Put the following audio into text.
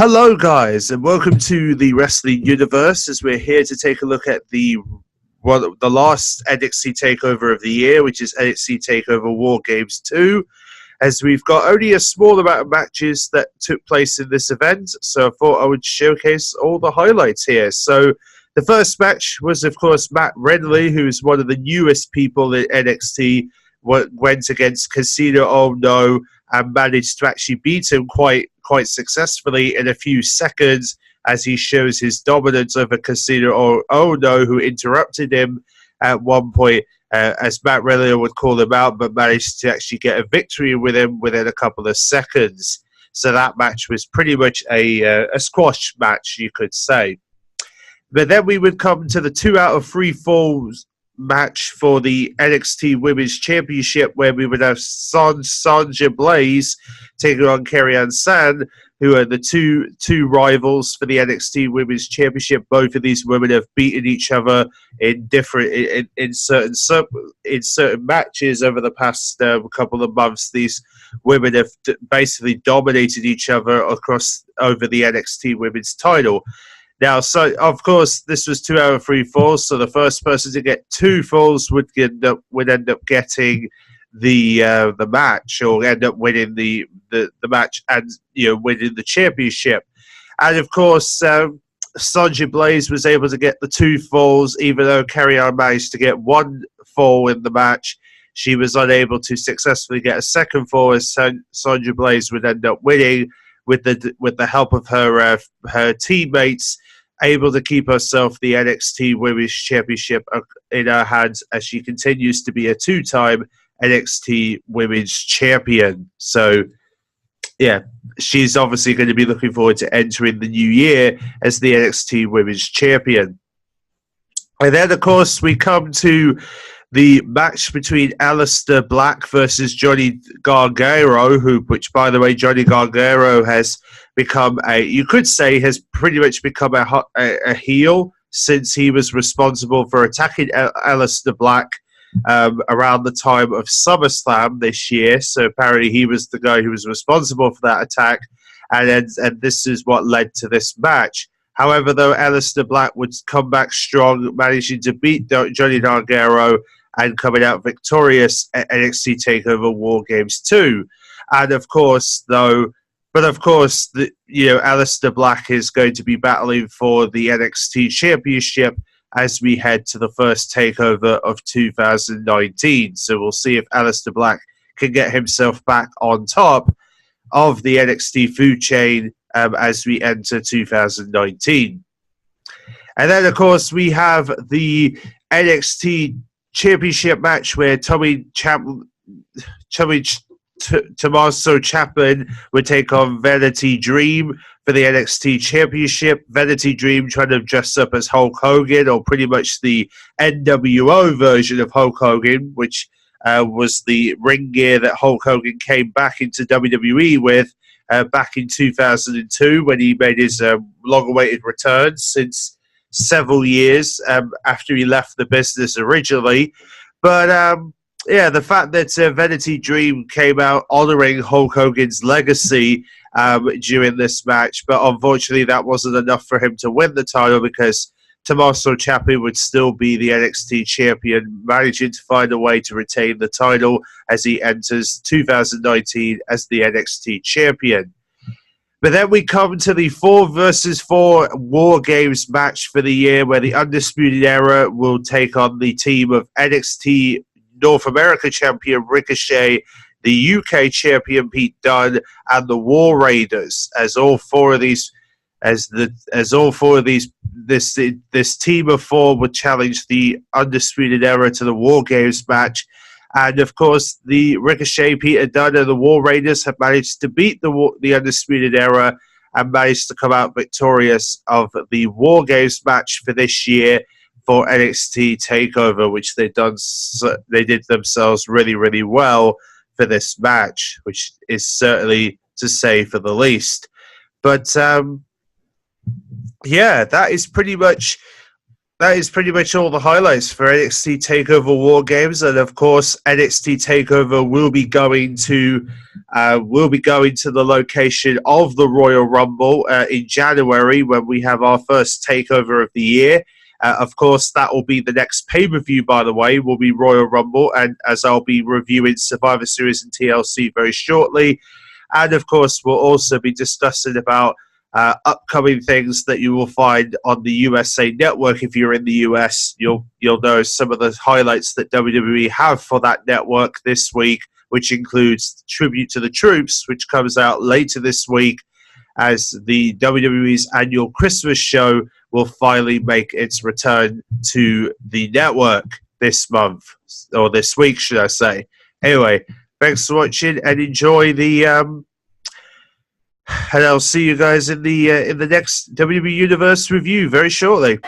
Hello, guys, and welcome to the Wrestling Universe. As we're here to take a look at the last NXT Takeover of the year, which is NXT Takeover War Games 2. As we've got only a small amount of matches that took place in this event, so I thought I would showcase all the highlights here. So the first match was, of course, Matt Renly, who's one of the newest people in NXT, went against Casino Oh No and managed to actually beat him quite successfully in a few seconds as he shows his dominance over Casino Oh No, who interrupted him at one point, as Matt Renly would call him out, but managed to actually get a victory with him within a couple of seconds. So that match was pretty much a squash match, you could say. But then we would come to the 2 out of 3 falls match for the NXT Women's Championship, where we would have Sonya Blaze taking on Kerry-Ann San, who are the two rivals for the NXT Women's Championship. Both of these women have beaten each other in certain matches over the past couple of months. These women have basically dominated each other over the NXT Women's title. Now, so of course, this was 2 out of 3 falls. So the first person to get 2 falls would end up getting the match, or end up winning the match, and winning the championship. And of course, Sonya Blaze was able to get the 2 falls, even though Kerry-Ann managed to get 1 fall in the match. She was unable to successfully get a second fall, as Sonya Blaze would end up winning with the help of her teammates, able to keep herself the NXT Women's Championship in her hands, as she continues to be a 2-time NXT Women's Champion. So, yeah, she's obviously going to be looking forward to entering the new year as the NXT Women's Champion. And then, of course, we come to the match between Aleister Black versus Johnny Gargano, which, by the way, Johnny Gargano has become has pretty much become a heel since he was responsible for attacking Aleister Black around the time of SummerSlam this year. So apparently he was the guy who was responsible for that attack, and this is what led to this match. However, though, Aleister Black would come back strong, managing to beat Johnny Gargano and coming out victorious at NXT Takeover War Games 2. And of course, Aleister Black is going to be battling for the NXT Championship as we head to the first takeover of 2019. So we'll see if Aleister Black can get himself back on top of the NXT food chain as we enter 2019. And then, of course, we have the NXT Championship match where Tommaso Ciampa would take on Velveteen Dream for the NXT Championship. Velveteen Dream trying to dress up as Hulk Hogan, or pretty much the NWO version of Hulk Hogan, which was the ring gear that Hulk Hogan came back into WWE with back in 2002 when he made his long-awaited return since several years after he left the business originally. But the fact that Velveteen Dream came out honoring Hulk Hogan's legacy during this match, but unfortunately that wasn't enough for him to win the title, because Tommaso Ciampa would still be the NXT champion, managing to find a way to retain the title as he enters 2019 as the NXT champion. But then we come to the 4 versus 4 War Games match for the year, where the Undisputed Era will take on the team of NXT North America champion Ricochet, the UK champion Pete Dunne, and the War Raiders. This team of 4 would challenge the Undisputed Era to the War Games match. And of course, the Ricochet, Peter Dunne, and the War Raiders have managed to beat the Undisputed Era and managed to come out victorious of the War Games match for this year for NXT Takeover, which they did themselves really, really well for this match, which is certainly to say for the least. But that is pretty much that is pretty much all the highlights for NXT Takeover War Games, and of course, NXT Takeover will be going to the location of the Royal Rumble in January when we have our first takeover of the year. Of course, that will be the next pay-per-view, by the way, will be Royal Rumble, and as I'll be reviewing Survivor Series and TLC very shortly. And of course, we'll also be discussing about upcoming things that you will find on the USA Network. If you're in the US, you'll know some of the highlights that WWE have for that network this week, which includes Tribute to the Troops, which comes out later this week, as the WWE's annual Christmas show will finally make its return to the network this month, or this week, should I say. Anyway, thanks for watching and enjoy the and I'll see you guys in the next WWE Universe review very shortly.